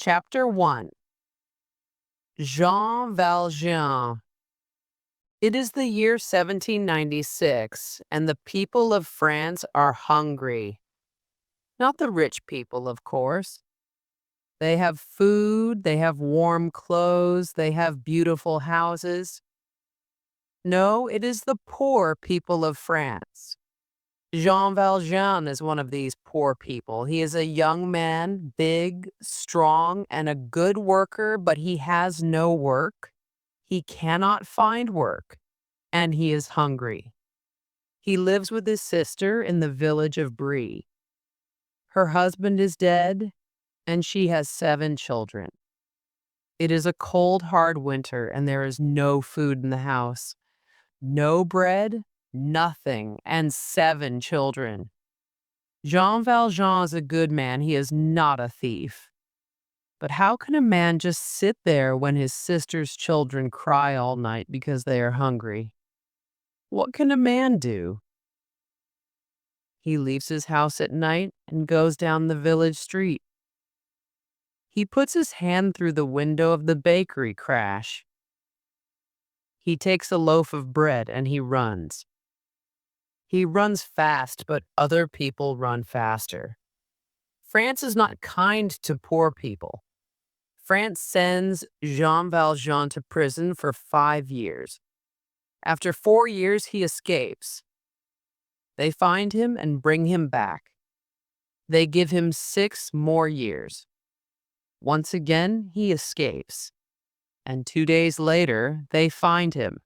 Chapter 1. Jean Valjean. It is the year 1796, and the people of France are hungry. Not the rich people, of course. They have food, they have warm clothes, they have beautiful houses. No, it is the poor people of France. Jean Valjean is one of these poor people. He is a young man, big, strong, and a good worker, but he has no work. He cannot find work, and he is hungry. He lives with his sister in the village of Brie. Her husband is dead, and she has 7 children. It is a cold, hard winter, and there is no food in the house. No bread, nothing, and 7 children. Jean Valjean is a good man. He is not a thief. But how can a man just sit there when his sister's children cry all night because they are hungry? What can a man do? He leaves his house at night and goes down the village street. He puts his hand through the window of the bakery crash. He takes a loaf of bread and he runs. He runs fast, but other people run faster. France is not kind to poor people. France sends Jean Valjean to prison for 5 years. After 4 years, he escapes. They find him and bring him back. They give him 6 more years. Once again, he escapes. And 2 days later, they find him.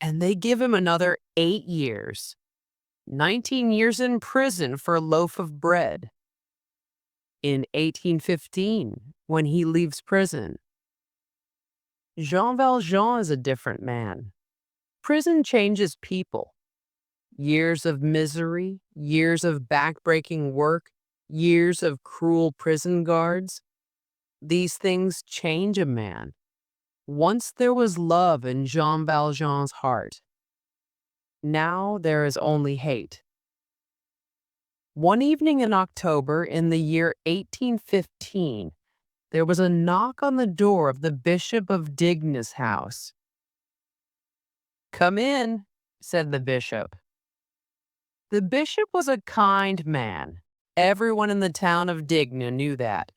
And they give him another 8 years. 19 years in prison for a loaf of bread. In 1815, when he leaves prison, Jean Valjean is a different man. Prison changes people. Years of misery, years of backbreaking work, years of cruel prison guards. These things change a man. Once there was love in Jean Valjean's heart. Now there is only hate. One evening in October in the year 1815, there was a knock on the door of the Bishop of Digna's house. "Come in," said the bishop. The bishop was a kind man. Everyone in the town of Digna knew that.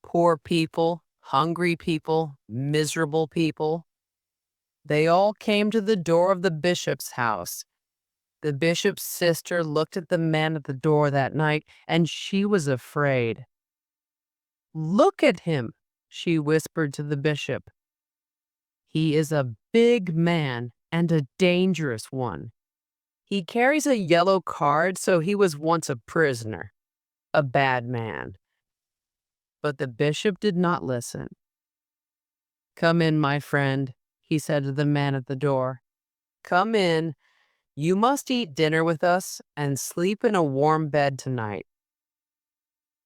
Poor people, hungry people, miserable people. They all came to the door of the bishop's house. The bishop's sister looked at the man at the door that night, and she was afraid. "Look at him," she whispered to the bishop. "He is a big man and a dangerous one. He carries a yellow card, so he was once a prisoner, a bad man." But the bishop did not listen. "Come in, my friend," he said to the man at the door. "Come in. You must eat dinner with us and sleep in a warm bed tonight."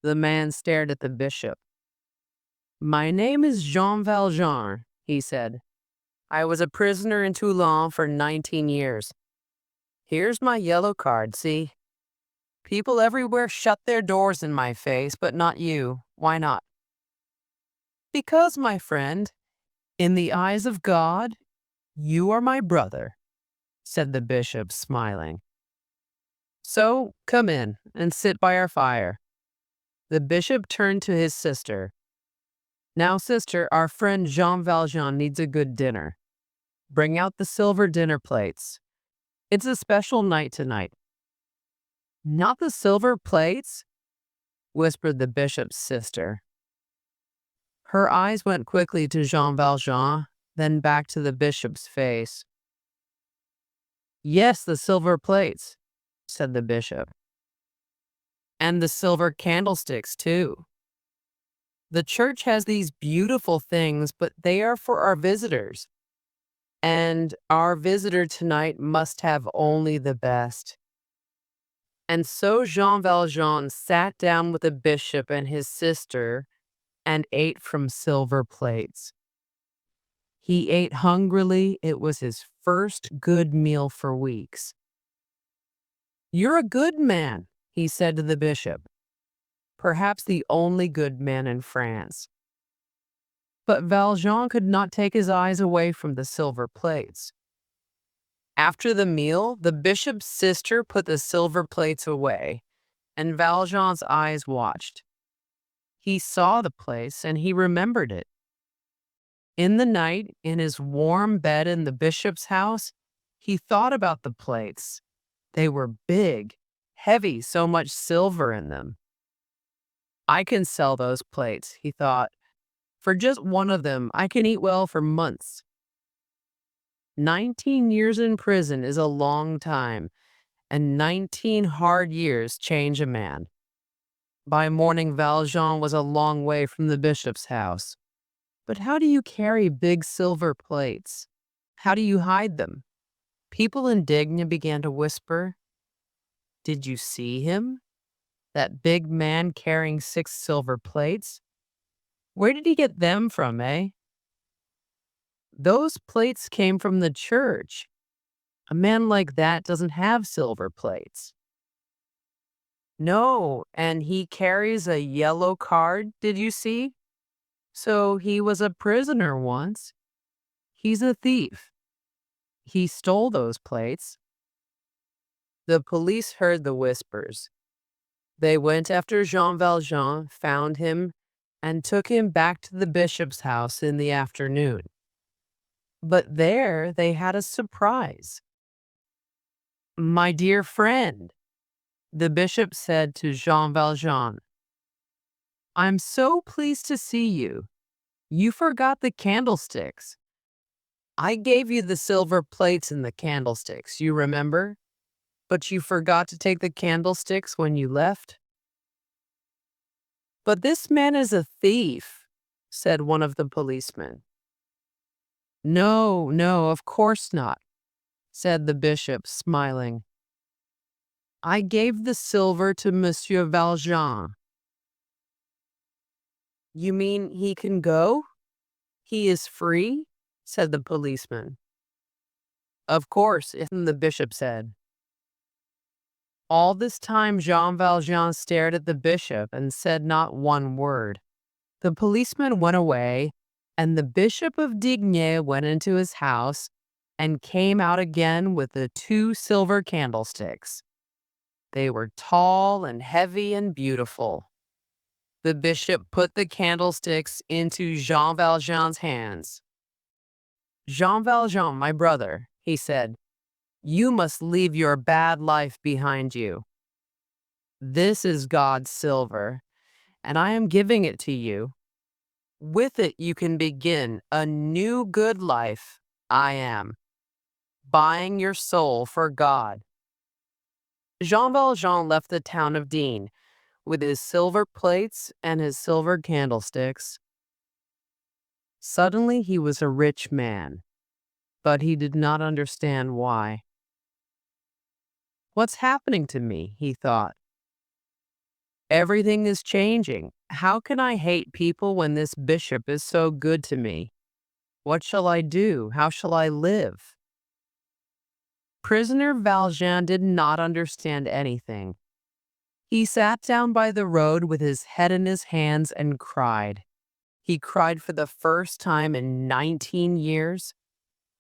The man stared at the bishop. "My name is Jean Valjean," he said. "I was a prisoner in Toulon for 19 years. Here's my yellow card, see? People everywhere shut their doors in my face, but not you. Why not?" "Because, my friend, in the eyes of God, you are my brother," said the bishop, smiling. "So come in and sit by our fire." The bishop turned to his sister. "Now, sister, our friend Jean Valjean needs a good dinner. Bring out the silver dinner plates. It's a special night tonight." "Not the silver plates?" whispered the bishop's sister. Her eyes went quickly to Jean Valjean, then back to the bishop's face. "Yes, the silver plates," said the bishop. "And the silver candlesticks, too. The church has these beautiful things, but they are for our visitors. And our visitor tonight must have only the best." And so Jean Valjean sat down with the bishop and his sister and ate from silver plates. He ate hungrily. It was his first good meal for weeks. "You're a good man," he said to the bishop. perhaps the only good man in France. But Valjean could not take his eyes away from the silver plates. After the meal, the bishop's sister put the silver plates away, and Valjean's eyes watched. He saw the place and he remembered it. In the night, in his warm bed in the bishop's house, he thought about the plates. They were big, heavy, so much silver in them. I can sell those plates, he thought. For just one of them, I can eat well for months. 19 years in prison is a long time, and 19 hard years change a man. By morning, Valjean was a long way from the bishop's house. But how do you carry big silver plates? How do you hide them? People in Digne began to whisper. Did you see him? That big man carrying 6 silver plates? Where did he get them from, eh? Those plates came from the church. A man like that doesn't have silver plates. No, and he carries a yellow card, did you see? So he was a prisoner once. He's a thief. He stole those plates. The police heard the whispers. They went after Jean Valjean, found him, and took him back to the bishop's house in the afternoon. But there they had a surprise. My dear friend, the bishop said to Jean Valjean, I'm so pleased to see you. You forgot the candlesticks. I gave you the silver plates and the candlesticks, you remember? But you forgot to take the candlesticks when you left? But this man is a thief, said one of the policemen. No, no, of course not, said the bishop, smiling. I gave the silver to Monsieur Valjean. You mean he can go? He is free? Said the policeman. Of course, the bishop said. All this time Jean Valjean stared at the bishop and said not one word. The policeman went away, and the bishop of Digne went into his house and came out again with the 2 silver candlesticks. They were tall and heavy and beautiful. The bishop put the candlesticks into Jean Valjean's hands. Jean Valjean, my brother, he said, you must leave your bad life behind you. This is God's silver, and I am giving it to you. With it you can begin a new good life. I am buying your soul for God. Jean Valjean left the town of Digne with his silver plates and his silver candlesticks. Suddenly he was a rich man, but he did not understand why. What's happening to me? He thought. Everything is changing. How can I hate people when this bishop is so good to me? What shall I do? How shall I live? Prisoner Valjean did not understand anything. He sat down by the road with his head in his hands and cried. He cried for the first time in 19 years.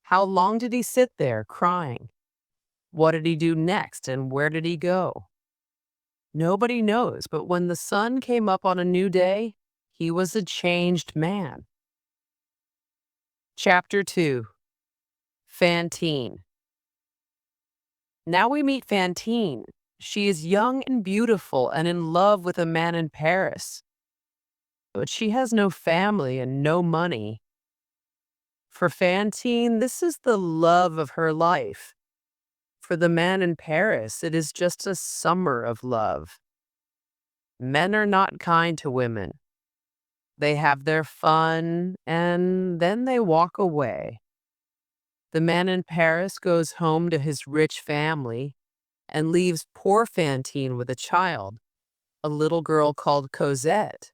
How long did he sit there crying? What did he do next, and where did he go? Nobody knows, but when the sun came up on a new day, he was a changed man. Chapter 2. Fantine. Now we meet Fantine. She is young and beautiful and in love with a man in Paris. But she has no family and no money. For Fantine, this is the love of her life. For the man in Paris, it is just a summer of love. Men are not kind to women. They have their fun, and then they walk away. The man in Paris goes home to his rich family and leaves poor Fantine with a child, a little girl called Cosette.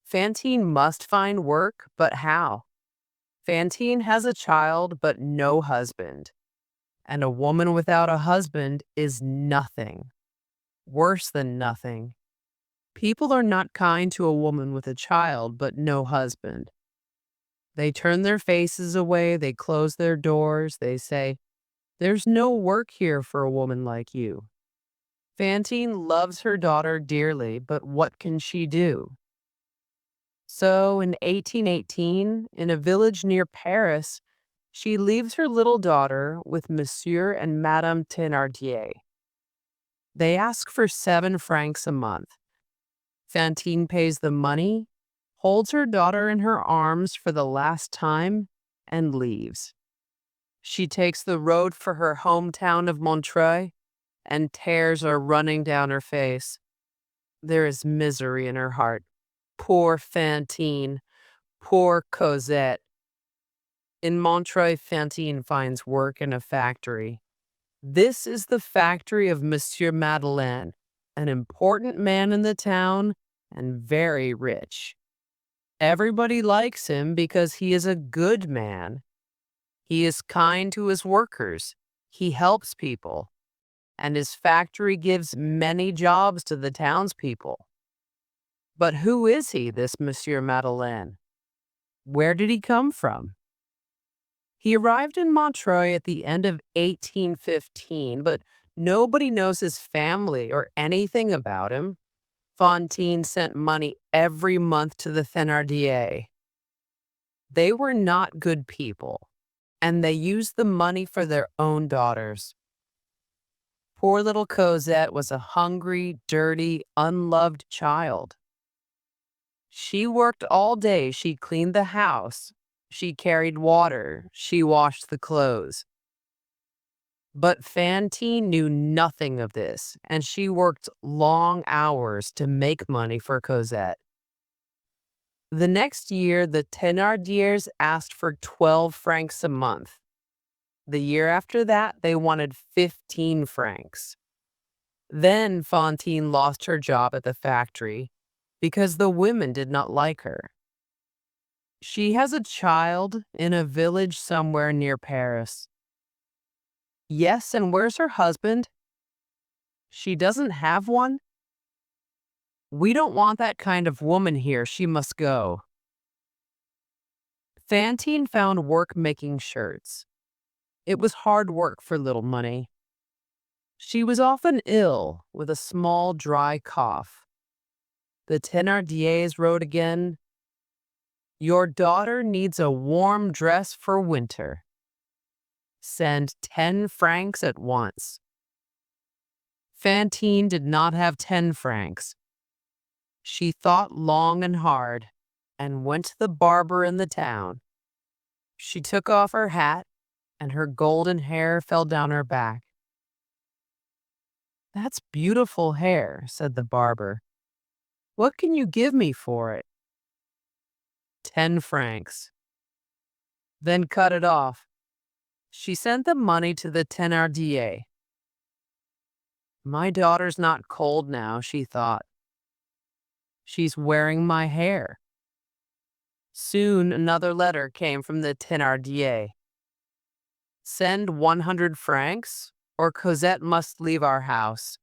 Fantine must find work, but how? Fantine has a child, but no husband. And a woman without a husband is nothing. Worse than nothing. People are not kind to a woman with a child but no husband. They turn their faces away, they close their doors, they say, "There's no work here for a woman like you." Fantine loves her daughter dearly, but what can she do? So in 1818, in a village near Paris, she leaves her little daughter with Monsieur and Madame Thénardier. They ask for 7 francs a month. Fantine pays the money, holds her daughter in her arms for the last time, and leaves. She takes the road for her hometown of Montreuil, and tears are running down her face. There is misery in her heart. Poor Fantine, poor Cosette. In Montreuil, Fantine finds work in a factory. This is the factory of Monsieur Madeleine, an important man in the town and very rich. Everybody likes him because he is a good man. He is kind to his workers. He helps people. And his factory gives many jobs to the townspeople. But who is he, this Monsieur Madeleine? Where did he come from? He arrived in Montreuil at the end of 1815, but nobody knows his family or anything about him. Fantine sent money every month to the Thénardier. They were not good people, and they used the money for their own daughters. Poor little Cosette was a hungry, dirty, unloved child. She worked all day. She cleaned the house. She carried water. She washed the clothes. But Fantine knew nothing of this, and she worked long hours to make money for Cosette. The next year, the Thénardiers asked for 12 francs a month. The year after that, they wanted 15 francs. Then Fantine lost her job at the factory because the women did not like her. She has a child in a village somewhere near Paris. Yes, and where's her husband? She doesn't have one? We don't want that kind of woman here. She must go. Fantine found work making shirts. It was hard work for little money. She was often ill with a small dry cough. The Thénardiers wrote again, "Your daughter needs a warm dress for winter. Send 10 francs at once." Fantine did not have 10 francs. She thought long and hard and went to the barber in the town. She took off her hat, and her golden hair fell down her back. "That's beautiful hair," said the barber. "What can you give me for it?" 10 francs. Then cut it off. She sent the money to the Thénardier. My daughter's not cold now, she thought. She's wearing my hair. Soon another letter came from the Thénardier. Send 100 francs, or Cosette must leave our house.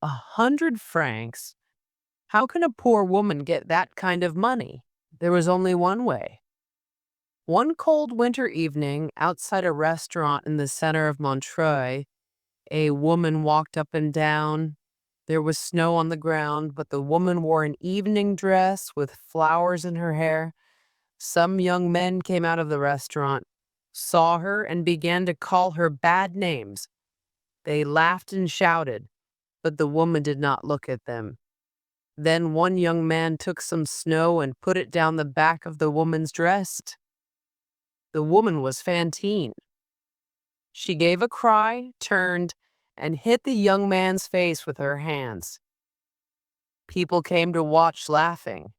100 francs? How can a poor woman get that kind of money? There was only one way. One cold winter evening, outside a restaurant in the center of Montreuil, a woman walked up and down. There was snow on the ground, but the woman wore an evening dress with flowers in her hair. Some young men came out of the restaurant, saw her, and began to call her bad names. They laughed and shouted, but the woman did not look at them. Then one young man took some snow and put it down the back of the woman's dress. The woman was Fantine. She gave a cry, turned, and hit the young man's face with her hands. People came to watch, laughing.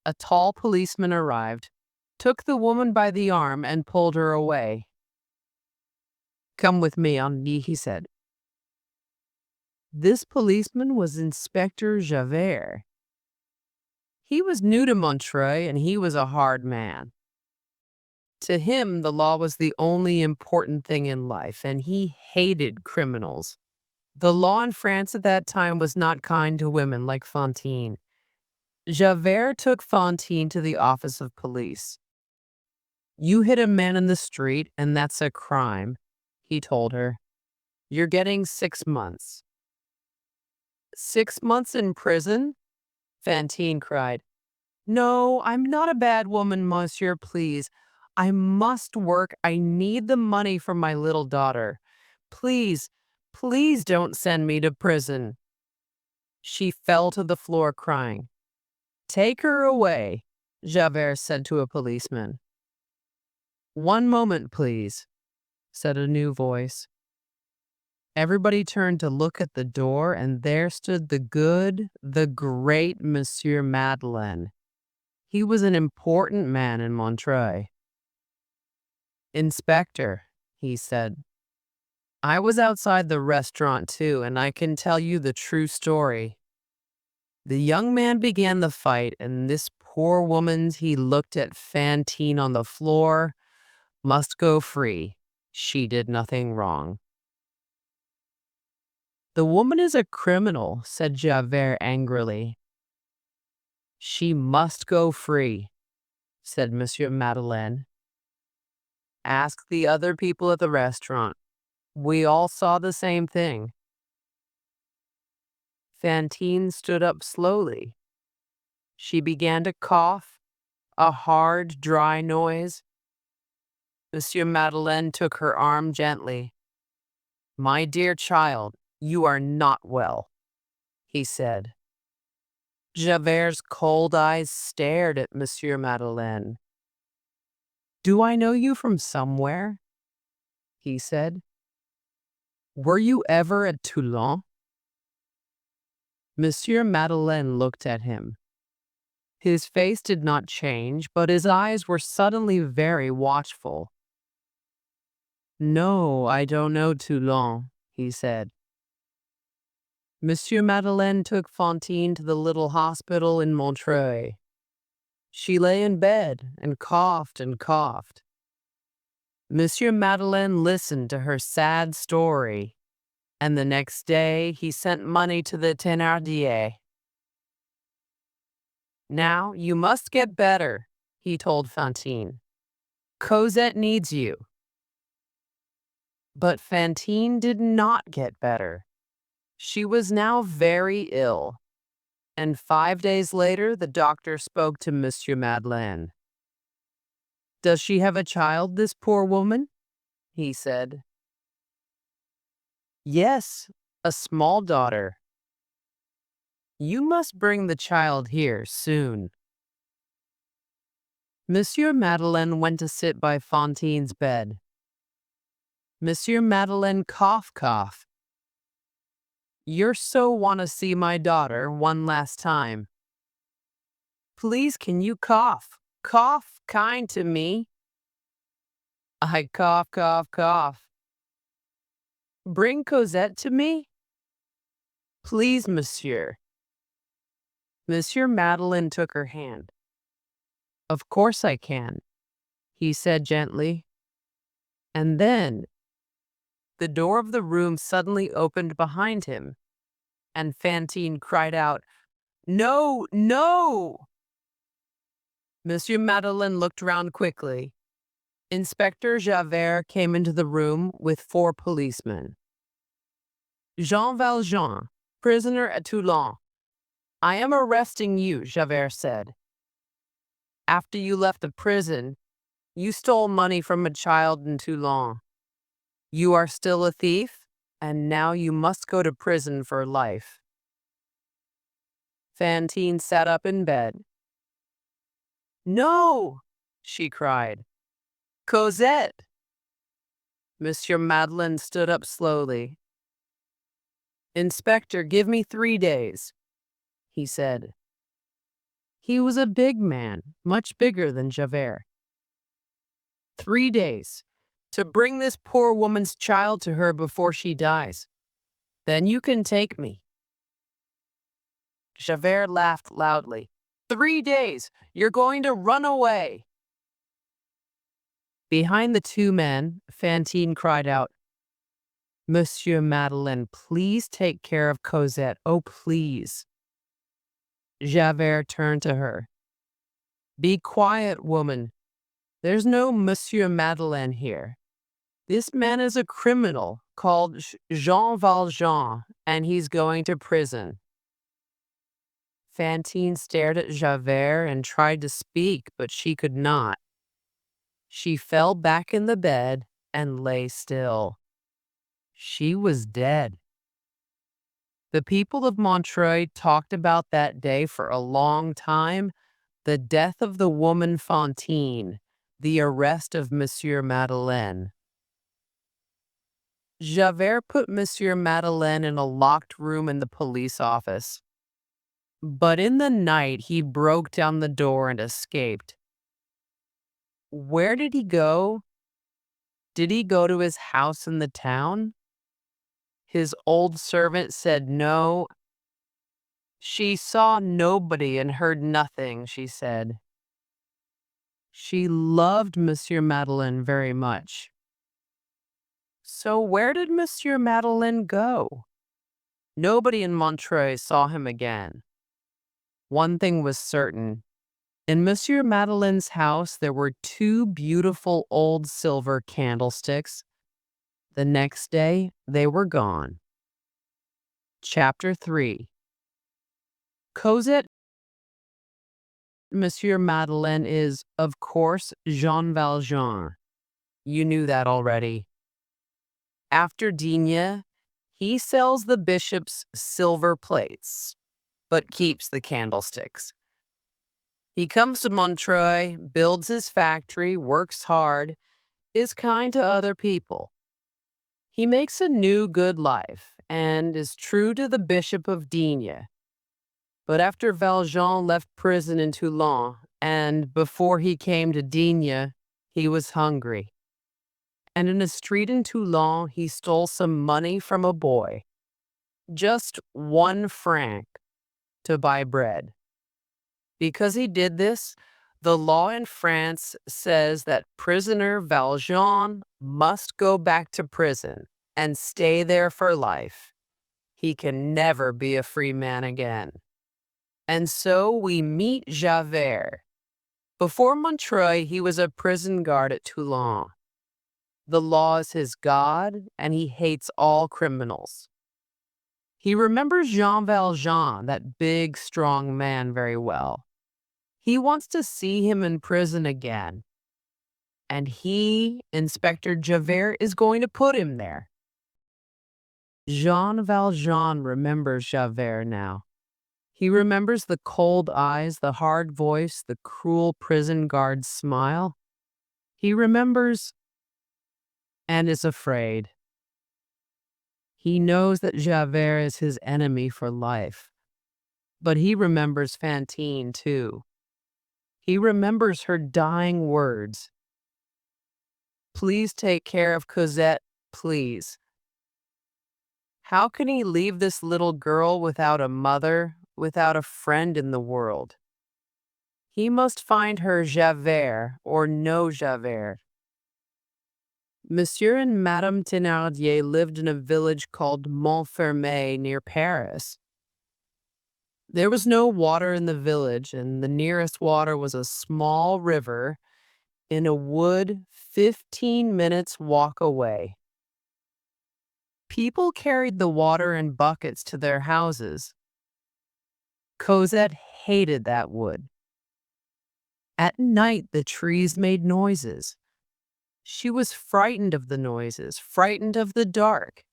A tall policeman arrived, took the woman by the arm, and pulled her away. "Come with me, Henri," he said. This policeman was Inspector Javert. He was new to Montreuil, and he was a hard man. To him, the law was the only important thing in life, and he hated criminals. The law in France at that time was not kind to women like Fantine. Javert took Fantine to the office of police. "You hit a man in the street, and that's a crime," he told her. "You're getting 6 months." 6 months in prison? Fantine cried. "No, I'm not a bad woman, monsieur, please. I must work. I need the money for my little daughter. Please, please don't send me to prison." She fell to the floor crying. "Take her away," Javert said to a policeman. "One moment, please," said a new voice. Everybody turned to look at the door, and there stood the great Monsieur Madeleine. He was an important man in Montreuil. "Inspector," he said, "I was outside the restaurant too, and I can tell you the true story. The young man began the fight, and this poor woman," he looked at Fantine on the floor, "must go free. She did nothing wrong." "The woman is a criminal," said Javert angrily. "She must go free," said Monsieur Madeleine. "Ask the other people at the restaurant. We all saw the same thing." Fantine stood up slowly. She began to cough, a hard, dry noise. Monsieur Madeleine took her arm gently. "My dear child, you are not well," he said. Javert's cold eyes stared at Monsieur Madeleine. "Do I know you from somewhere?" he said. "Were you ever at Toulon?" Monsieur Madeleine looked at him. His face did not change, but his eyes were suddenly very watchful. "No, I don't know Toulon," he said. Monsieur Madeleine took Fantine to the little hospital in Montreuil. She lay in bed and coughed and coughed. Monsieur Madeleine listened to her sad story, and the next day he sent money to the Thénardier. "Now you must get better," he told Fantine. "Cosette needs you." But Fantine did not get better. She was now very ill, and 5 days later the doctor spoke to Monsieur Madeleine. "Does she have a child, this poor woman?" he said. "Yes, a small daughter." "You must bring the child here soon." Monsieur Madeleine went to sit by Fantine's bed. Monsieur Madeleine cough. "You're so want to see my daughter one last time. Please can you cough kind to me?" "I cough. Bring Cosette to me?" "Please, monsieur." Monsieur Madeleine took her hand. "Of course I can," he said gently. And then the door of the room suddenly opened behind him, and Fantine cried out, "No, no!" Monsieur Madeleine looked round quickly. Inspector Javert came into the room with 4 policemen. "Jean Valjean, prisoner at Toulon. I am arresting you," Javert said. "After you left the prison, you stole money from a child in Toulon. You are still a thief, and now you must go to prison for life." Fantine sat up in bed. "No!" she cried. "Cosette!" Monsieur Madeleine stood up slowly. "Inspector, give me 3 days," he said. He was a big man, much bigger than Javert. 3 days, to bring this poor woman's child to her before she dies. Then you can take me." Javert laughed loudly. 3 days! You're going to run away!" Behind the 2 men, Fantine cried out, Monsieur Madeleine, please take care of Cosette. Oh, please. Javert turned to her. Be quiet, woman. There's no Monsieur Madeleine here. This man is a criminal called Jean Valjean, and he's going to prison. Fantine stared at Javert and tried to speak, but she could not. She fell back in the bed and lay still. She was dead. The people of Montreuil talked about that day for a long time, the death of the woman Fantine, the arrest of Monsieur Madeleine. Javert put Monsieur Madeleine in a locked room in the police office. But in the night, he broke down the door and escaped. Where did he go? Did he go to his house in the town? His old servant said no. She saw nobody and heard nothing, she said. She loved Monsieur Madeleine very much. So where did Monsieur Madeleine go? Nobody in Montreuil saw him again. One thing was certain. In Monsieur Madeleine's house, there were 2 beautiful old silver candlesticks. The next day, they were gone. Chapter 3. Cosette. Monsieur Madeleine is, of course, Jean Valjean. You knew that already. After Digne, he sells the bishop's silver plates, but keeps the candlesticks. He comes to Montreuil, builds his factory, works hard, is kind to other people. He makes a new good life and is true to the Bishop of Digne. But after Valjean left prison in Toulon, and before he came to Digne, he was hungry. And in a street in Toulon, he stole some money from a boy. Just 1 franc to buy bread. Because he did this, the law in France says that prisoner Valjean must go back to prison and stay there for life. He can never be a free man again. And so we meet Javert. Before Montreuil, he was a prison guard at Toulon. The law is his god, and he hates all criminals. He remembers Jean Valjean, that big, strong man, very well. He wants to see him in prison again. And he, Inspector Javert, is going to put him there. Jean Valjean remembers Javert now. He remembers the cold eyes, the hard voice, the cruel prison guard's smile. He remembers and is afraid. He knows that Javert is his enemy for life. But he remembers Fantine, too. He remembers her dying words. Please take care of Cosette, please. How can he leave this little girl without a mother, without a friend in the world? He must find her Javert or no Javert. Monsieur and Madame Thénardier lived in a village called Montfermeil near Paris. There was no water in the village, and the nearest water was a small river in a wood 15 minutes walk away. People carried the water in buckets to their houses. Cosette hated that wood. At night, the trees made noises. She was frightened of the noises, frightened of the dark.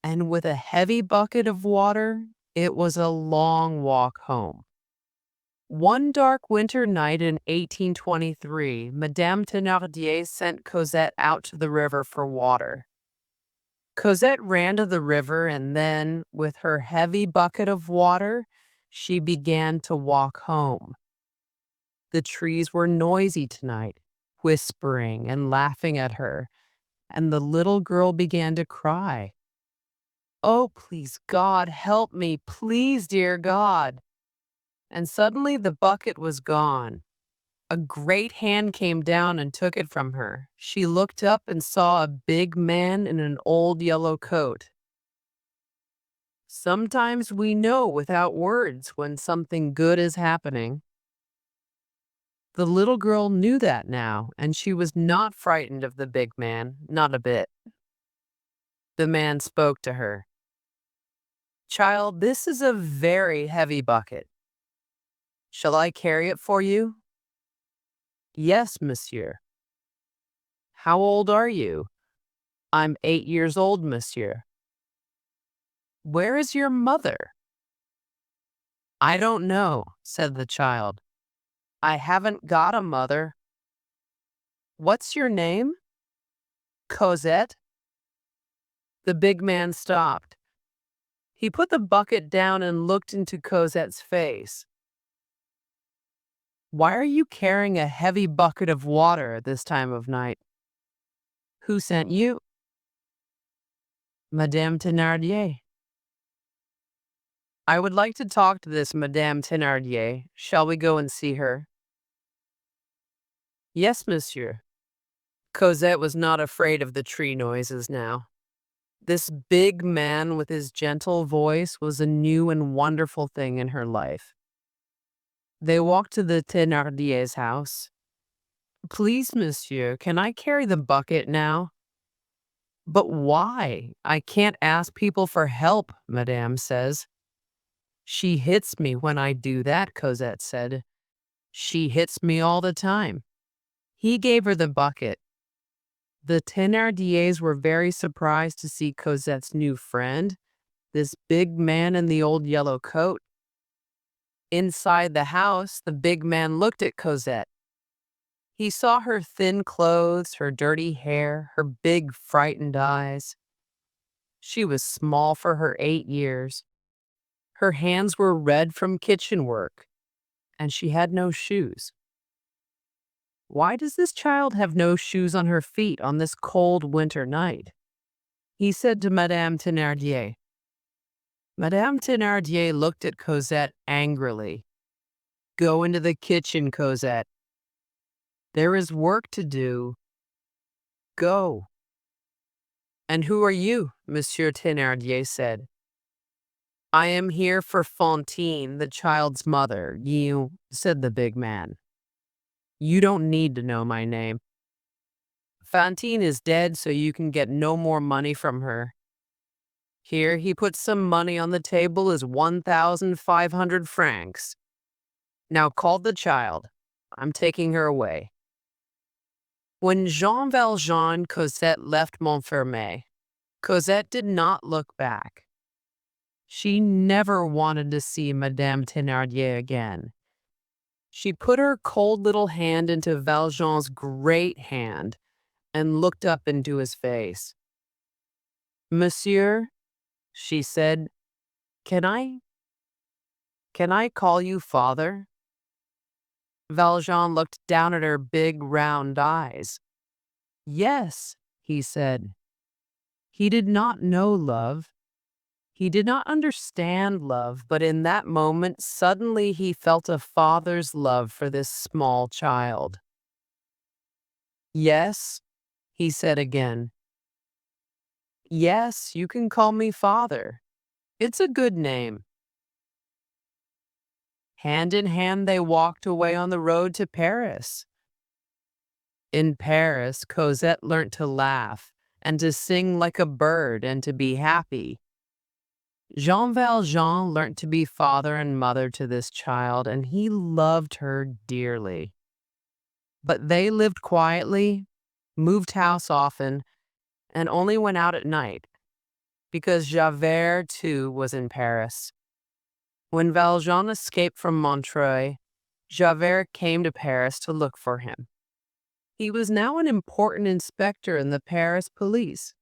And with a heavy bucket of water, it was a long walk home. One dark winter night in 1823, Madame Thénardier sent Cosette out to the river for water. Cosette ran to the river and then, with her heavy bucket of water, she began to walk home. The trees were noisy tonight, whispering and laughing at her, and the little girl began to cry. Oh, please, God, help me, please, dear God. And suddenly the bucket was gone. A great hand came down and took it from her. She looked up and saw a big man in an old yellow coat. Sometimes we know without words when something good is happening. The little girl knew that now, and she was not frightened of the big man, not a bit. The man spoke to her. "Child, this is a very heavy bucket. Shall I carry it for you?" "Yes, monsieur." "How old are you?" "I'm 8 years old, monsieur." "Where is your mother?" "I don't know," said the child. "I haven't got a mother." "What's your name?" "Cosette." The big man stopped. He put the bucket down and looked into Cosette's face. "Why are you carrying a heavy bucket of water at this time of night?" "Who sent you?" "Madame Thénardier." "I would like to talk to this Madame Thénardier. Shall we go and see her?" "Yes, monsieur." Cosette was not afraid of the tree noises now. This big man with his gentle voice was a new and wonderful thing in her life. They walked to the Thénardier's house. "Please, monsieur, can I carry the bucket now?" "But why? I can't ask people for help, madame says." "She hits me when I do that," Cosette said. "She hits me all the time." He gave her the bucket. The Thénardiers were very surprised to see Cosette's new friend, this big man in the old yellow coat. Inside the house, the big man looked at Cosette. He saw her thin clothes, her dirty hair, her big frightened eyes. She was small for her 8 years. Her hands were red from kitchen work, and she had no shoes. "Why does this child have no shoes on her feet on this cold winter night?" he said to Madame Thénardier. Madame Thénardier looked at Cosette angrily. "Go into the kitchen, Cosette. There is work to do. Go." "And who are you?" Monsieur Thénardier said. "I am here for Fantine, the child's mother. You," said the big man. "You don't need to know my name. Fantine is dead, so you can get no more money from her. Here, he put some money on the table as 1,500 francs. Now call the child. I'm taking her away." When Jean Valjean and Cosette left Montfermeil, Cosette did not look back. She never wanted to see Madame Thénardier again. She put her cold little hand into Valjean's great hand and looked up into his face. "Monsieur," she said, "can I call you father?" Valjean looked down at her big round eyes. "Yes," he said. He did not know love. He did not understand love, but in that moment, suddenly he felt a father's love for this small child. "Yes," he said again. "Yes, you can call me father. It's a good name." Hand in hand, they walked away on the road to Paris. In Paris, Cosette learnt to laugh and to sing like a bird and to be happy. Jean Valjean learnt to be father and mother to this child, and he loved her dearly. But they lived quietly, moved house often, and only went out at night, because Javert, too, was in Paris. When Valjean escaped from Montreuil, Javert came to Paris to look for him. He was now an important inspector in the Paris police.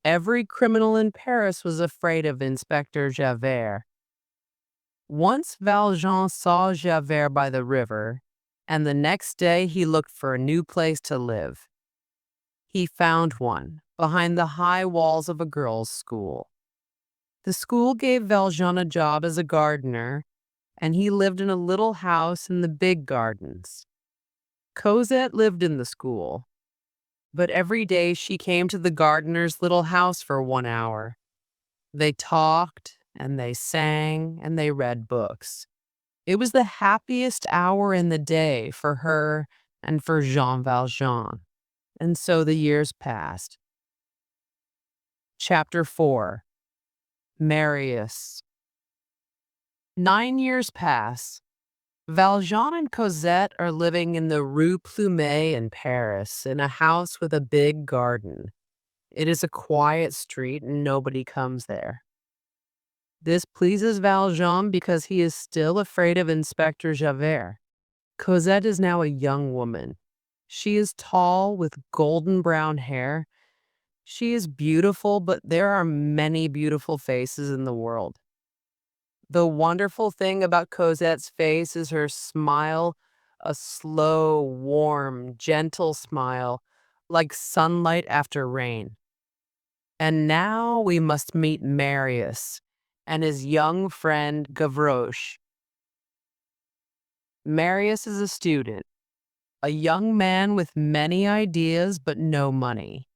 Every criminal in Paris was afraid of Inspector Javert. Once Valjean saw Javert by the river, and the next day he looked for a new place to live. He found one behind the high walls of a girls' school. The school gave Valjean a job as a gardener, and he lived in a little house in the big gardens. Cosette lived in the school, but every day she came to the gardener's little house for 1 hour. They talked and they sang and they read books. It was the happiest hour in the day for her and for Jean Valjean. And so the years passed. Chapter 4. Marius. 9 years pass. Valjean and Cosette are living in the Rue Plumet in Paris, in a house with a big garden. It is a quiet street and nobody comes there. This pleases Valjean because he is still afraid of Inspector Javert. Cosette is now a young woman. She is tall with golden brown hair. She is beautiful, but there are many beautiful faces in the world. The wonderful thing about Cosette's face is her smile, a slow, warm, gentle smile, like sunlight after rain. And now we must meet Marius and his young friend Gavroche. Marius is a student, a young man with many ideas but no money.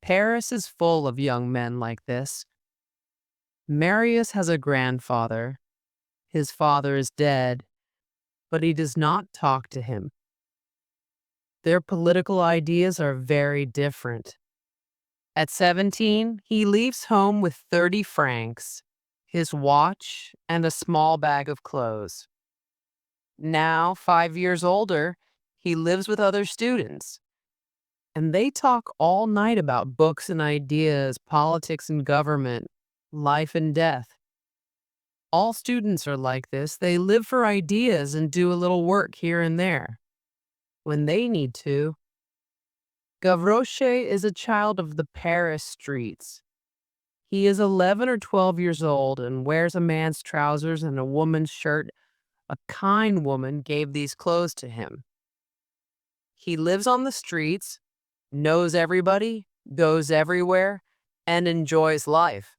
Paris is full of young men like this. Marius has a grandfather. His father is dead, but he does not talk to him. Their political ideas are very different. At 17, he leaves home with 30 francs, his watch, and a small bag of clothes. Now, 5 years older, he lives with other students, and they talk all night about books and ideas, politics and government, life and death. All students are like this. They live for ideas and do a little work here and there when they need to. Gavroche is a child of the Paris streets. He is 11 or 12 years old and wears a man's trousers and a woman's shirt. A kind woman gave these clothes to him. He lives on the streets, knows everybody, goes everywhere, and enjoys life.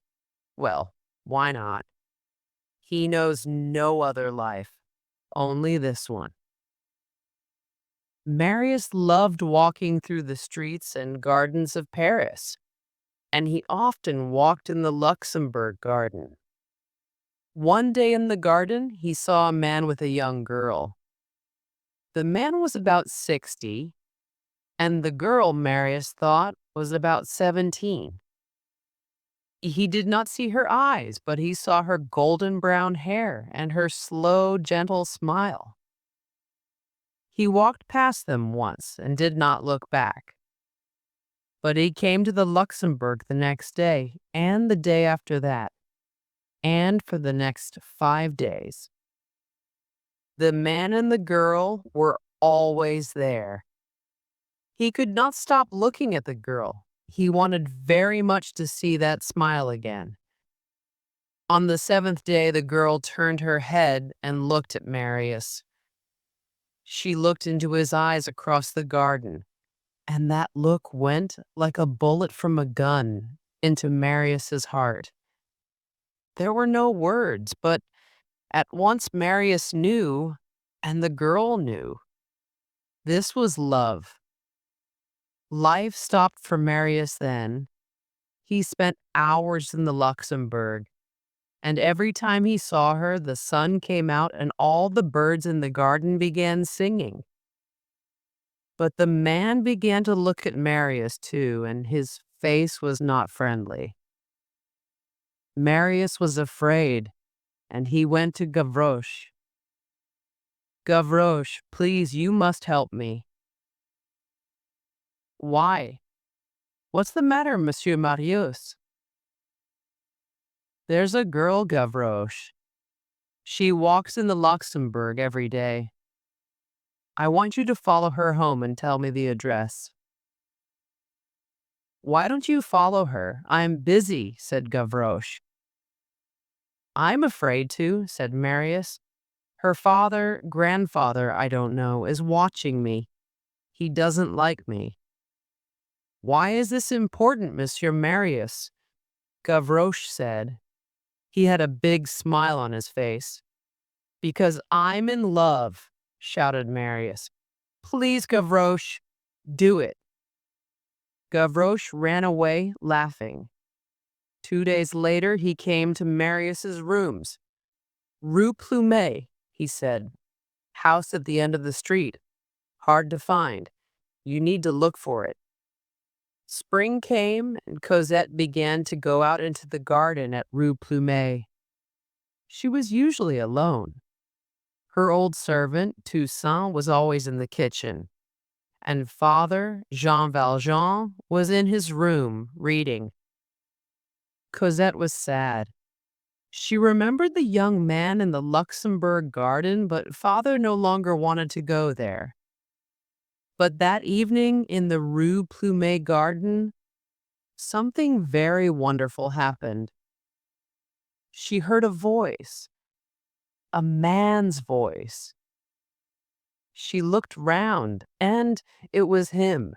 Well, why not? He knows no other life, only this one. Marius loved walking through the streets and gardens of Paris, and he often walked in the Luxembourg garden. One day in the garden, he saw a man with a young girl. The man was about 60, and the girl, Marius thought, was about 17. He did not see her eyes, but he saw her golden brown hair and her slow, gentle smile. He walked past them once and did not look back. But he came to the Luxembourg the next day, and the day after that, and for the next 5 days. The man and the girl were always there. He could not stop looking at the girl. He wanted very much to see that smile again. On the 7th day, the girl turned her head and looked at Marius. She looked into his eyes across the garden, and that look went like a bullet from a gun into Marius's heart. There were no words, but at once Marius knew, and the girl knew. This was love. Life stopped for Marius then. He spent hours in the Luxembourg, and every time he saw her, the sun came out and all the birds in the garden began singing. But the man began to look at Marius too, and his face was not friendly. Marius was afraid, and he went to Gavroche. Gavroche, please, you must help me. Why? What's the matter, Monsieur Marius? There's a girl, Gavroche. She walks in the Luxembourg every day. I want you to follow her home and tell me the address. Why don't you follow her? I'm busy, said Gavroche. I'm afraid to, said Marius. Her father, grandfather, I don't know, is watching me. He doesn't like me. Why is this important, Monsieur Marius? Gavroche said. He had a big smile on his face. Because I'm in love, shouted Marius. Please, Gavroche, do it. Gavroche ran away, laughing. 2 days later, he came to Marius's rooms. Rue Plumet, he said. House at the end of the street. Hard to find. You need to look for it. Spring came, and Cosette began to go out into the garden at Rue Plumet. She was usually alone. Her old servant, Toussaint, was always in the kitchen, and Father Jean Valjean was in his room reading. Cosette was sad. She remembered the young man in the Luxembourg garden, but Father no longer wanted to go there. But that evening in the Rue Plumet garden, something very wonderful happened. She heard a voice, a man's voice. She looked round, and it was him.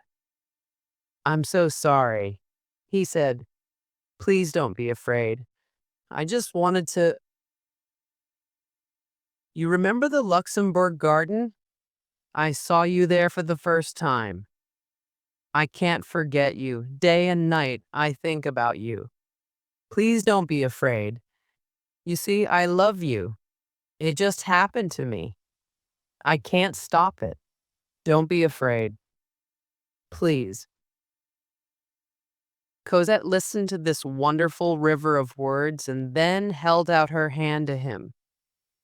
"I'm so sorry," he said. "Please don't be afraid. I just wanted to—" "You remember the Luxembourg garden? I saw you there for the first time. I can't forget you. Day and night I think about you. Please don't be afraid. You see, I love you. It just happened to me. I can't stop it. Don't be afraid. Please." Cosette listened to this wonderful river of words and then held out her hand to him.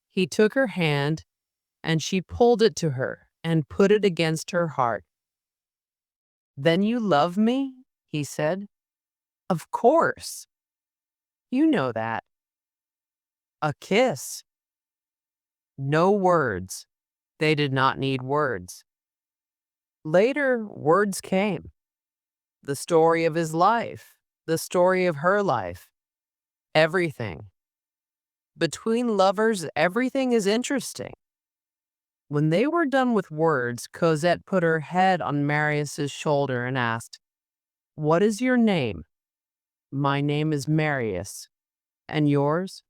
He took her hand, and she pulled it to her and put it against her heart. "Then you love me?" he said. "Of course. You know that." "A kiss." No words. They did not need words. Later, words came. The story of his life, the story of her life, everything. Between lovers, everything is interesting. When they were done with words, Cosette put her head on Marius's shoulder and asked, "What is your name?" "My name is Marius." "And yours?"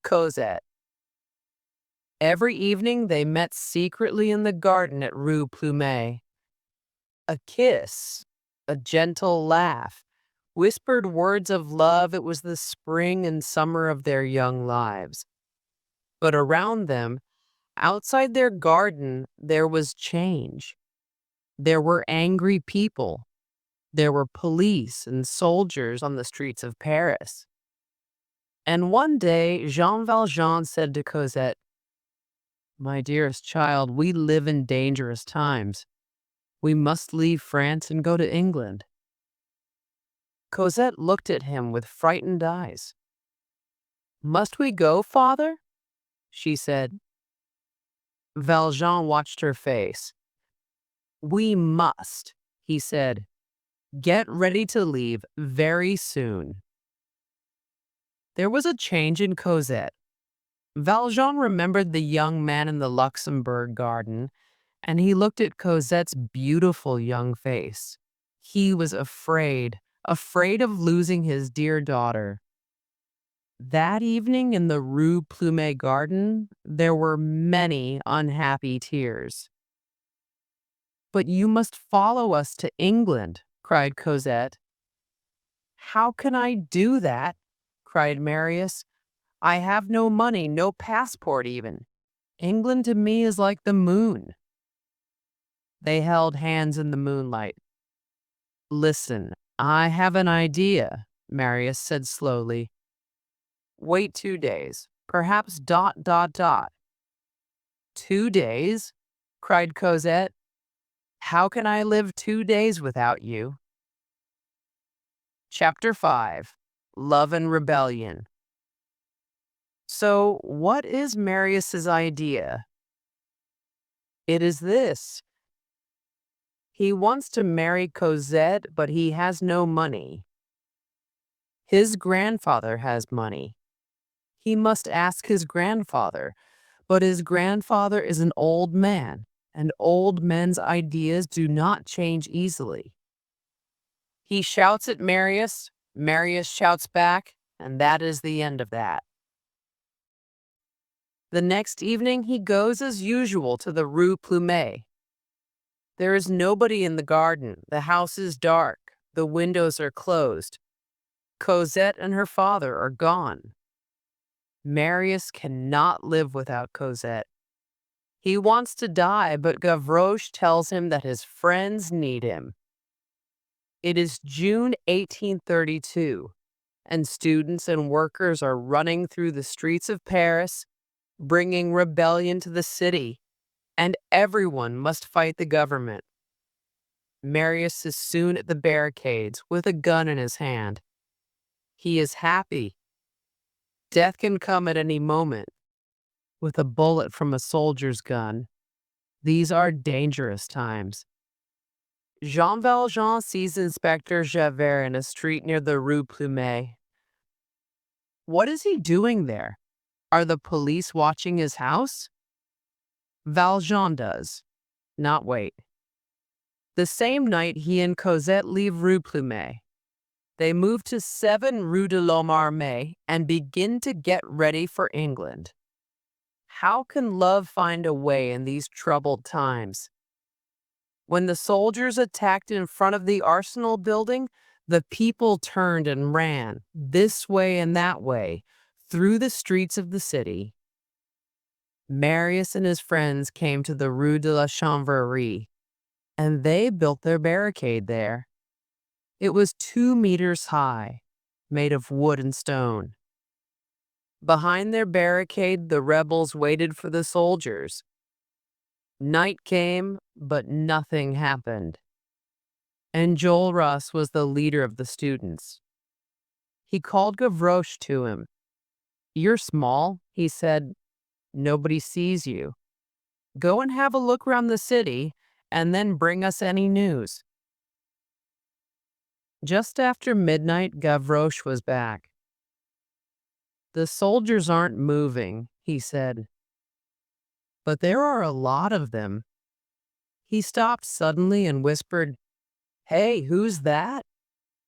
"Cosette." Every evening they met secretly in the garden at Rue Plumet. A kiss, a gentle laugh, whispered words of love. It was the spring and summer of their young lives. But around them, outside their garden, there was change. There were angry people. There were police and soldiers on the streets of Paris. And one day, Jean Valjean said to Cosette, "My dearest child, we live in dangerous times. We must leave France and go to England." Cosette looked at him with frightened eyes. "Must we go, father?" she said. Valjean watched her face. "We must," he said. "Get ready to leave very soon." There was a change in Cosette. Valjean remembered the young man in the Luxembourg garden, and he looked at Cosette's beautiful young face. He was afraid, afraid of losing his dear daughter. That evening in the Rue Plumet garden, there were many unhappy tears. "But you must follow us to England," cried Cosette. "How can I do that?" cried Marius. "I have no money, no passport even. England to me is like the moon." They held hands in the moonlight. "Listen, I have an idea," Marius said slowly. "Wait 2 days, perhaps ... 2 days?" cried Cosette. "How can I live 2 days without you?" Chapter 5. Love and Rebellion. So, what is Marius's idea? It is this. He wants to marry Cosette, but he has no money. His grandfather has money. He must ask his grandfather, but his grandfather is an old man, and old men's ideas do not change easily. He shouts at Marius, Marius shouts back, and that is the end of that. The next evening, he goes as usual to the Rue Plumet. There is nobody in the garden. The house is dark. The windows are closed. Cosette and her father are gone. Marius cannot live without Cosette. He wants to die, but Gavroche tells him that his friends need him. It is June 1832, and students and workers are running through the streets of Paris, bringing rebellion to the city, and everyone must fight the government. Marius is soon at the barricades with a gun in his hand. He is happy. Death can come at any moment with a bullet from a soldier's gun. These are dangerous times. Jean Valjean sees Inspector Javert in a street near the Rue Plumet. What is he doing there? Are the police watching his house? Valjean does not wait. The same night, he and Cosette leave Rue Plumet. They move to 7 Rue de l'Homme Armé and begin to get ready for England. How can love find a way in these troubled times? When the soldiers attacked in front of the Arsenal building, the people turned and ran this way and that way through the streets of the city. Marius and his friends came to the Rue de la Chanvrerie, and they built their barricade there. It was 2 meters high, made of wood and stone. Behind their barricade, the rebels waited for the soldiers. Night came, but nothing happened. Enjolras was the leader of the students. He called Gavroche to him. "You're small," he said. "Nobody sees you. Go and have a look around the city, and then bring us any news." Just after midnight, Gavroche was back. "The soldiers aren't moving," he said. "But there are a lot of them." He stopped suddenly and whispered, "Hey, who's that?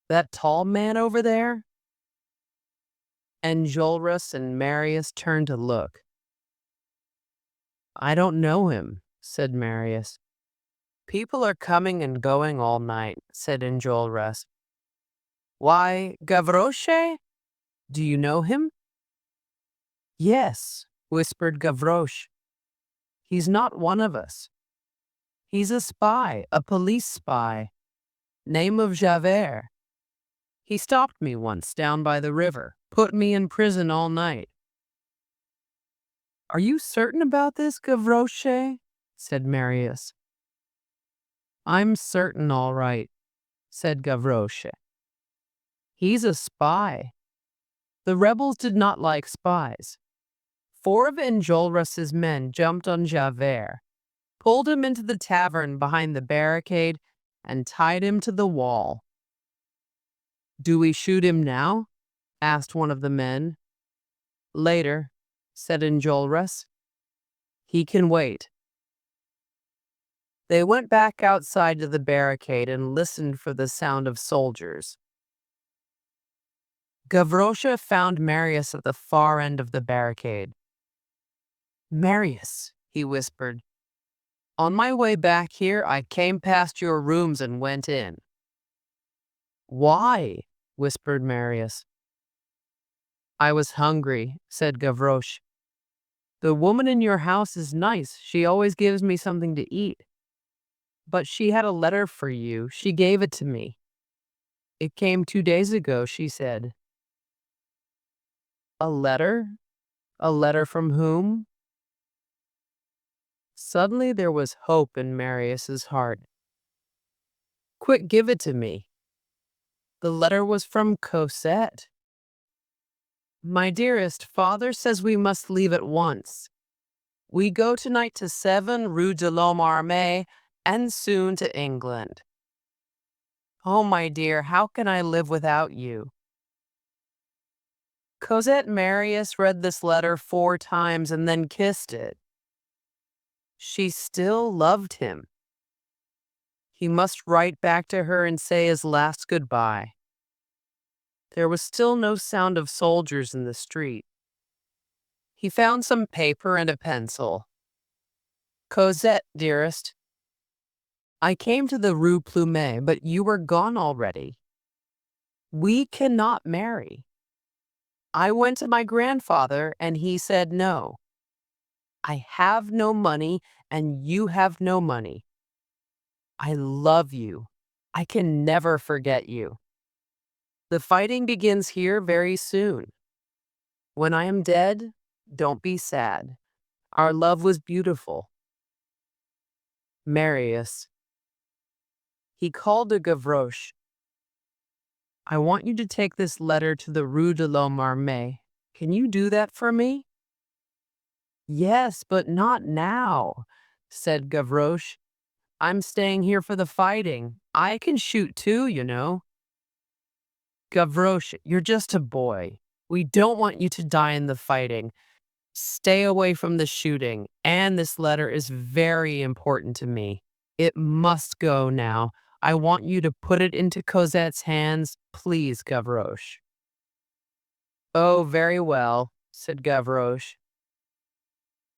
That tall man over there?" Enjolras and Marius turned to look. "I don't know him," said Marius. "People are coming and going all night," said Enjolras. "Why, Gavroche? Do you know him?" "Yes," whispered Gavroche. "He's not one of us. He's a spy, a police spy. Name of Javert. He stopped me once down by the river, put me in prison all night." "Are you certain about this, Gavroche?" said Marius. "I'm certain, all right," said Gavroche. "He's a spy." The rebels did not like spies. 4 of Enjolras's men jumped on Javert, pulled him into the tavern behind the barricade, and tied him to the wall. "Do we shoot him now?" asked one of the men. "Later," said Enjolras. "He can wait." They went back outside to the barricade and listened for the sound of soldiers. Gavroche found Marius at the far end of the barricade. "Marius," he whispered, "on my way back here, I came past your rooms and went in." "Why?" whispered Marius. "I was hungry," said Gavroche. "The woman in your house is nice. She always gives me something to eat. But she had a letter for you. She gave it to me. It came 2 days ago," she said. "A letter? A letter from whom?" Suddenly there was hope in Marius's heart. "Quick, give it to me." The letter was from Cosette. "My dearest, father says we must leave at once. We go tonight to 7 Rue de l'Homme Armé and soon to England. Oh, my dear, how can I live without you?" Cosette Marius read this letter 4 times and then kissed it. She still loved him. He must write back to her and say his last goodbye. There was still no sound of soldiers in the street. He found some paper and a pencil. Cosette, dearest, I came to the Rue Plumet, but you were gone already. We cannot marry. I went to my grandfather, and he said no. I have no money, and you have no money. I love you. I can never forget you. The fighting begins here very soon. When I am dead, don't be sad. Our love was beautiful. Marius. He called to Gavroche. I want you to take this letter to the Rue de l'Homme Armé. Can you do that for me? Yes, but not now, said Gavroche. I'm staying here for the fighting. I can shoot too, you know. Gavroche, you're just a boy. We don't want you to die in the fighting. Stay away from the shooting, and this letter is very important to me. It must go now. I want you to put it into Cosette's hands, please, Gavroche. Oh, very well, said Gavroche.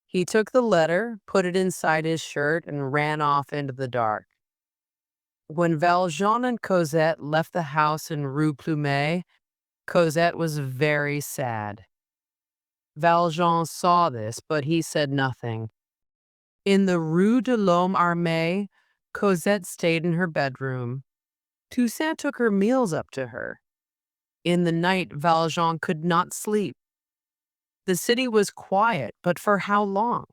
He took the letter, put it inside his shirt, and ran off into the dark. When Valjean and Cosette left the house in Rue Plumet, Cosette was very sad. Valjean saw this, but he said nothing. In the Rue de l'Homme Armé, Cosette stayed in her bedroom. Toussaint took her meals up to her. In the night, Valjean could not sleep. The city was quiet, but for how long?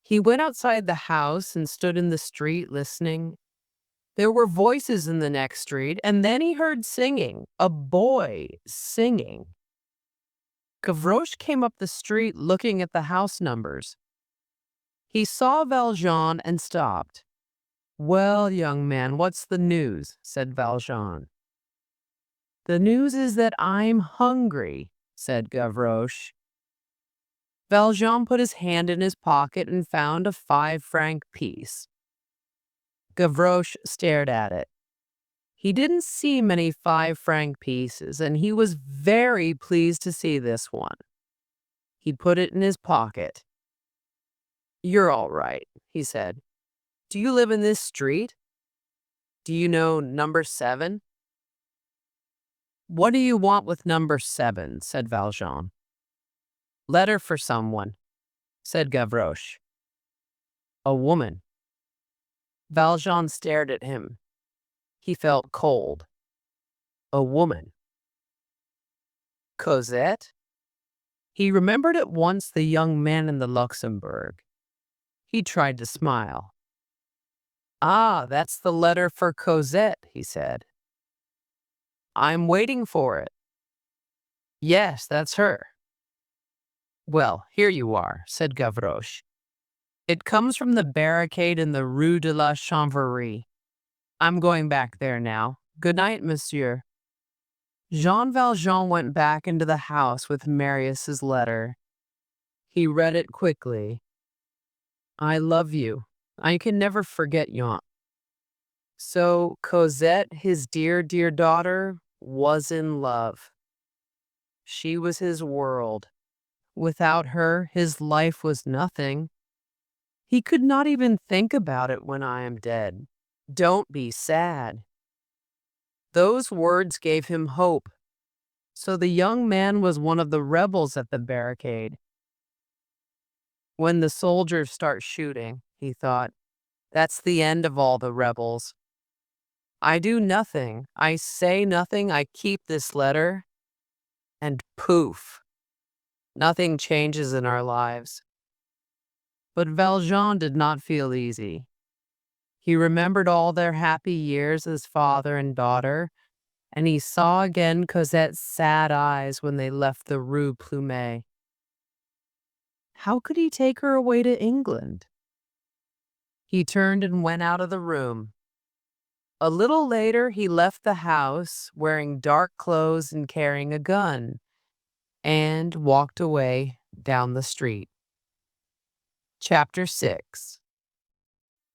He went outside the house and stood in the street listening. There were voices in the next street, and then he heard singing, a boy singing. Gavroche came up the street looking at the house numbers. He saw Valjean and stopped. Well, young man, what's the news? Said Valjean. The news is that I'm hungry, said Gavroche. Valjean put his hand in his pocket and found a 5-franc piece. Gavroche stared at it. He didn't see many 5-franc pieces, and he was very pleased to see this one. He put it in his pocket. You're all right, he said. Do you live in this street? Do you know number 7? What do you want with number 7? Said Valjean. Letter for someone, said Gavroche. A woman. Valjean stared at him. He felt cold. A woman. Cosette? He remembered at once the young man in the Luxembourg. He tried to smile. Ah, that's the letter for Cosette, he said. I'm waiting for it. Yes, that's her. Well, here you are, said Gavroche. It comes from the barricade in the Rue de la Chanvrerie. I'm going back there now. Good night, monsieur. Jean Valjean went back into the house with Marius's letter. He read it quickly. I love you. I can never forget you. So Cosette, his dear, dear daughter, was in love. She was his world. Without her, his life was nothing. He could not even think about it when I am dead. Don't be sad. Those words gave him hope. So the young man was one of the rebels at the barricade. When the soldiers start shooting, he thought, that's the end of all the rebels. I do nothing. I say nothing. I keep this letter. And poof, nothing changes in our lives. But Valjean did not feel easy. He remembered all their happy years as father and daughter, and he saw again Cosette's sad eyes when they left the Rue Plumet. How could he take her away to England? He turned and went out of the room. A little later, he left the house, wearing dark clothes and carrying a gun, and walked away down the street. Chapter 6.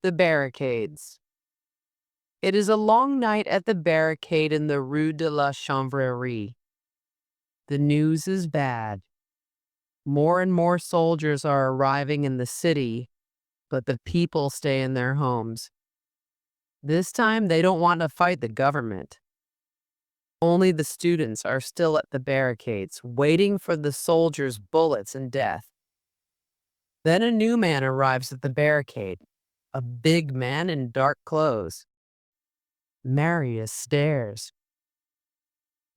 The Barricades. It is a long night at the barricade in the Rue de la Chanvrerie. The news is bad. More and more soldiers are arriving in the city, but the people stay in their homes. This time, they don't want to fight the government. Only the students are still at the barricades, waiting for the soldiers' bullets and death. Then a new man arrives at the barricade, a big man in dark clothes. Marius stares.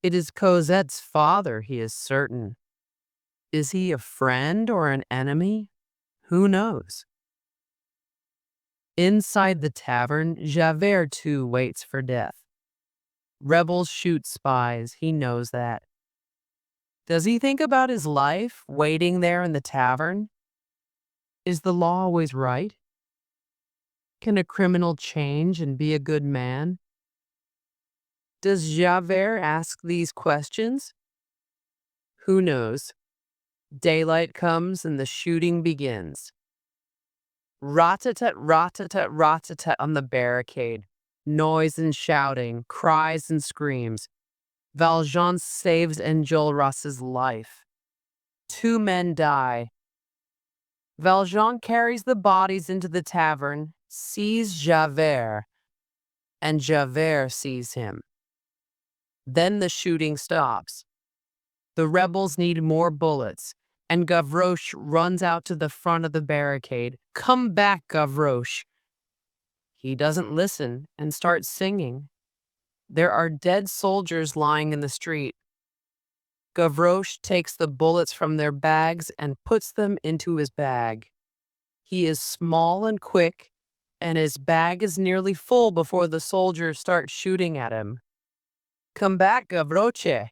It is Cosette's father, he is certain. Is he a friend or an enemy? Who knows? Inside the tavern, Javert too waits for death. Rebels shoot spies, he knows that. Does he think about his life, waiting there in the tavern? Is the law always right? Can a criminal change and be a good man? Does Javert ask these questions? Who knows? Daylight comes and the shooting begins. Rat-a-tat, rat-a-tat, rat-a-tat on the barricade. Noise and shouting, cries and screams. Valjean saves Enjolras' life. 2 men die. Valjean carries the bodies into the tavern, sees Javert, and Javert sees him. Then the shooting stops. The rebels need more bullets, and Gavroche runs out to the front of the barricade. Come back, Gavroche. He doesn't listen and starts singing. There are dead soldiers lying in the street. Gavroche takes the bullets from their bags and puts them into his bag. He is small and quick, and his bag is nearly full before the soldiers start shooting at him. Come back, Gavroche.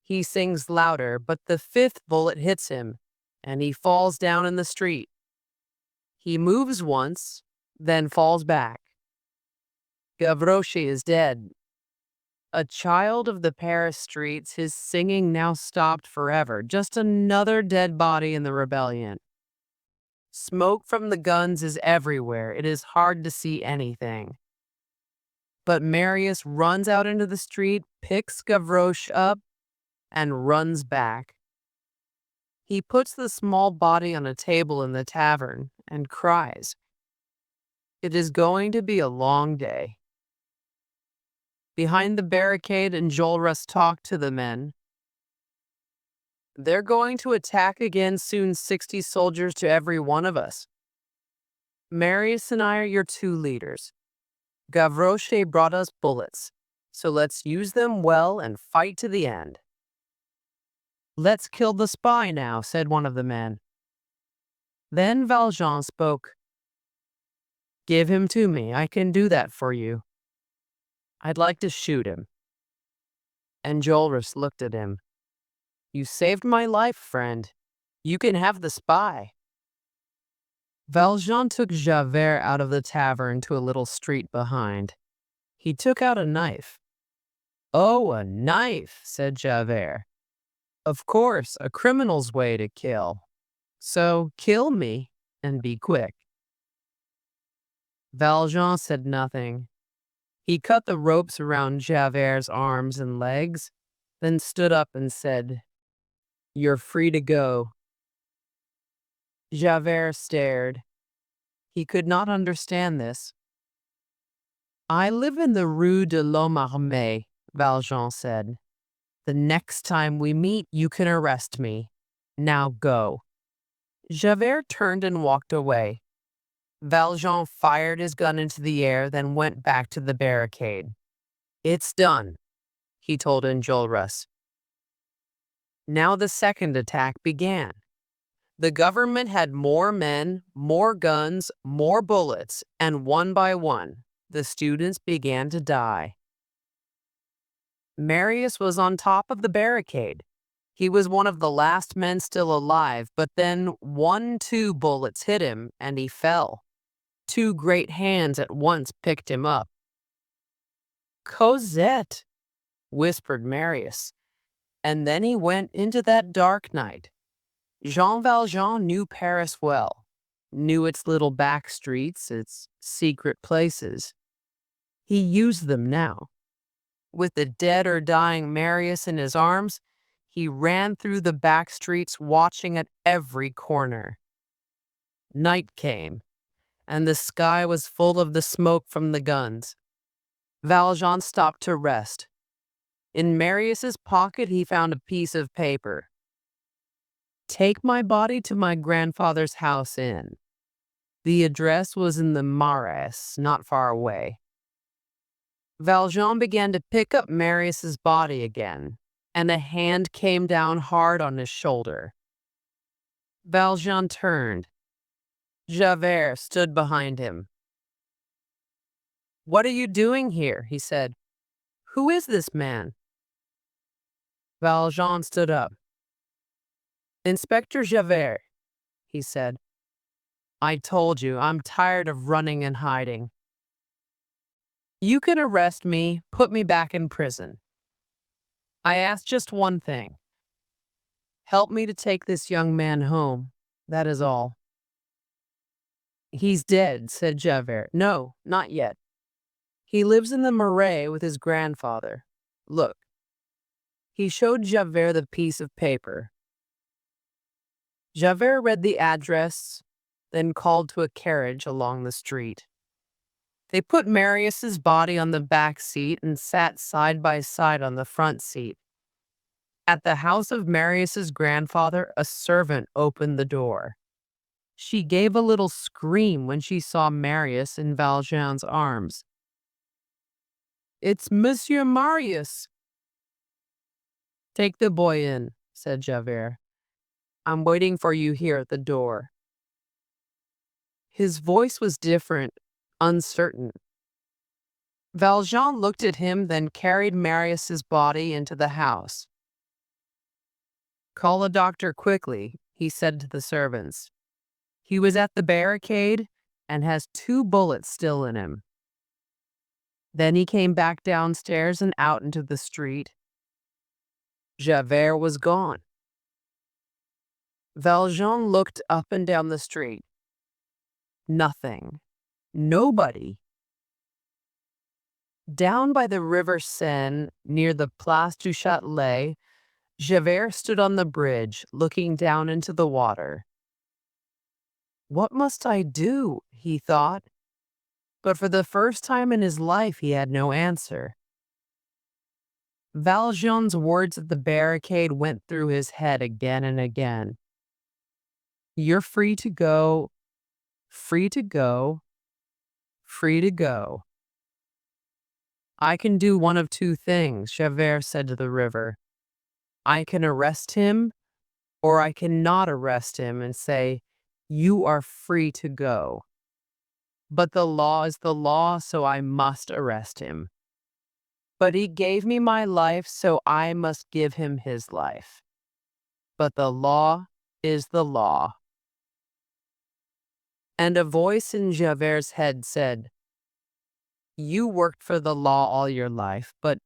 He sings louder, but the 5th bullet hits him, and he falls down in the street. He moves once, then falls back. Gavroche is dead. A child of the Paris streets, his singing now stopped forever. Just another dead body in the rebellion. Smoke from the guns is everywhere. It is hard to see anything. But Marius runs out into the street, picks Gavroche up, and runs back. He puts the small body on a table in the tavern and cries. It is going to be a long day. Behind the barricade, Enjolras talked to the men. They're going to attack again soon, 60 soldiers to every one of us. Marius and I are your 2 leaders. Gavroche brought us bullets, so let's use them well and fight to the end. Let's kill the spy now, said one of the men. Then Valjean spoke. Give him to me, I can do that for you. I'd like to shoot him. Enjolras looked at him. You saved my life, friend. You can have the spy. Valjean took Javert out of the tavern to a little street behind. He took out a knife. Oh, a knife, said Javert. Of course, a criminal's way to kill. So kill me and be quick. Valjean said nothing. He cut the ropes around Javert's arms and legs, then stood up and said, You're free to go. Javert stared. He could not understand this. I live in the Rue de l'Homme Armé, Valjean said. The next time we meet, you can arrest me. Now go. Javert turned and walked away. Valjean fired his gun into the air, then went back to the barricade. It's done, he told Enjolras. Now the second attack began. The government had more men, more guns, more bullets, and one by one, the students began to die. Marius was on top of the barricade. He was one of the last men still alive, but then 2 bullets hit him, and he fell. 2 great hands at once picked him up. Cosette, whispered Marius, and then he went into that dark night. Jean Valjean knew Paris well, knew its little back streets, its secret places. He used them now. With the dead or dying Marius in his arms, He ran through the back streets, watching at every corner. Night came, and the sky was full of the smoke from the guns. Valjean stopped to rest. In Marius's pocket, he found a piece of paper. "Take my body to my grandfather's house in." The address was in the Marais, not far away. Valjean began to pick up Marius's body again, and a hand came down hard on his shoulder. Valjean turned. Javert stood behind him. "What are you doing here?" he said. "Who is this man?" Valjean stood up. "Inspector Javert," he said. "I told you, I'm tired of running and hiding. You can arrest me, put me back in prison. I ask just one thing. Help me to take this young man home. That is all." "He's dead," said Javert. "No, not yet. He lives in the Marais with his grandfather. Look." He showed Javert the piece of paper. Javert read the address, then called to a carriage along the street. They put Marius's body on the back seat and sat side by side on the front seat. At the house of Marius's grandfather, a servant opened the door. She gave a little scream when she saw Marius in Valjean's arms. "It's Monsieur Marius." "Take the boy in," said Javert. "I'm waiting for you here at the door." His voice was different, uncertain. Valjean looked at him, then carried Marius's body into the house. "Call a doctor quickly," he said to the servants. "He was at the barricade and has 2 bullets still in him." Then he came back downstairs and out into the street. Javert was gone. Valjean looked up and down the street. Nothing. Nobody. Down by the river Seine, near the Place du Châtelet, Javert stood on the bridge, looking down into the water. "What must I do?" he thought. But for the first time in his life, he had no answer. Valjean's words at the barricade went through his head again and again. "You're free to go, free to go, free to go." "I can do one of 2 things," Javert said to the river. "I can arrest him, or I cannot arrest him and say, 'You are free to go.' But the law is the law, so I must arrest him. But he gave me my life, so I must give him his life. But the law is the law." And a voice in Javert's head said, "You worked for the law all your life, but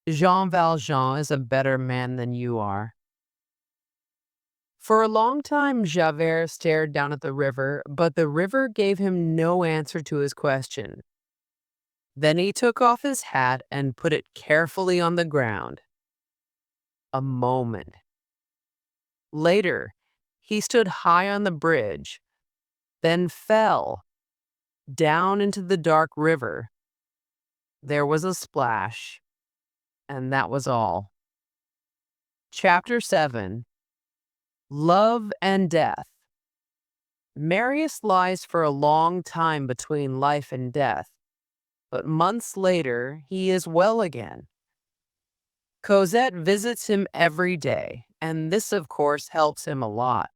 Jean Valjean is a better man than you are." For a long time, Javert stared down at the river, but the river gave him no answer to his question. Then he took off his hat and put it carefully on the ground. A moment. Later, he stood high on the bridge, then fell down into the dark river. There was a splash, and that was all. Chapter 7. Love and Death. Marius lies for a long time between life and death, but months later he is well again. Cosette visits him every day, and this, of course, helps him a lot.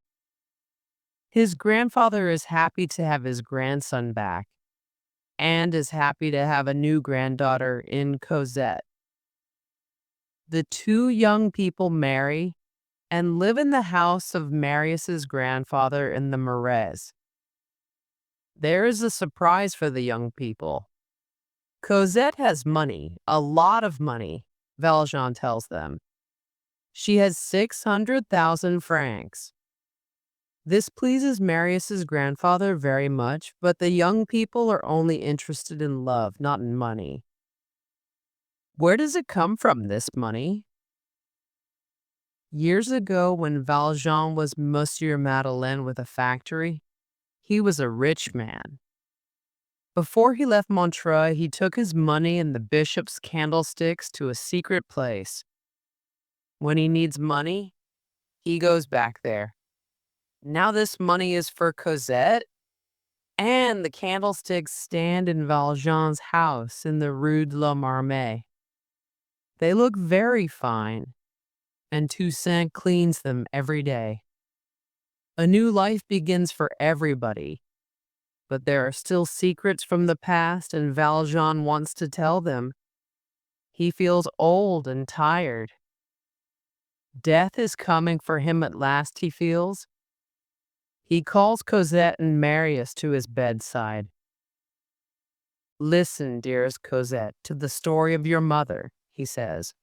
His grandfather is happy to have his grandson back, and is happy to have a new granddaughter in Cosette. The 2 young people marry and live in the house of Marius's grandfather in the Marais. There is a surprise for the young people. Cosette has money, a lot of money, Valjean tells them. She has 600,000 francs. This pleases Marius's grandfather very much, but the young people are only interested in love, not in money. Where does it come from, this money? Years ago, when Valjean was Monsieur Madeleine with a factory, he was a rich man. Before he left Montreuil, he took his money and the bishop's candlesticks to a secret place. When he needs money, he goes back there. Now this money is for Cosette, and the candlesticks stand in Valjean's house in the Rue de la Marmée. They look very fine, and Toussaint cleans them every day. A new life begins for everybody, but there are still secrets from the past, and Valjean wants to tell them. He feels old and tired. Death is coming for him at last, he feels. He calls Cosette and Marius to his bedside. "Listen, dearest Cosette, to the story of your mother," he says.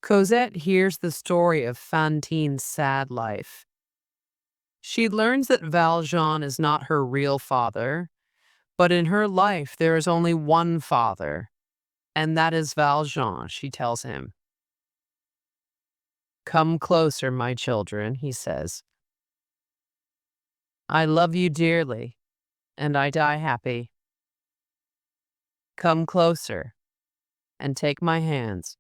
Cosette hears the story of Fantine's sad life. She learns that Valjean is not her real father, but in her life there is only one father, and that is Valjean, she tells him. "Come closer, my children," he says. "I love you dearly, and I die happy. Come closer and take my hands."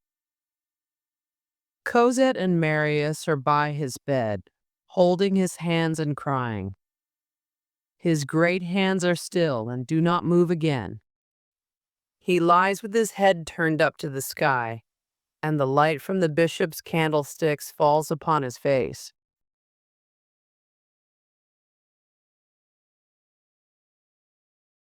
Cosette and Marius are by his bed, holding his hands and crying. His great hands are still and do not move again. He lies with his head turned up to the sky, and the light from the bishop's candlesticks falls upon his face.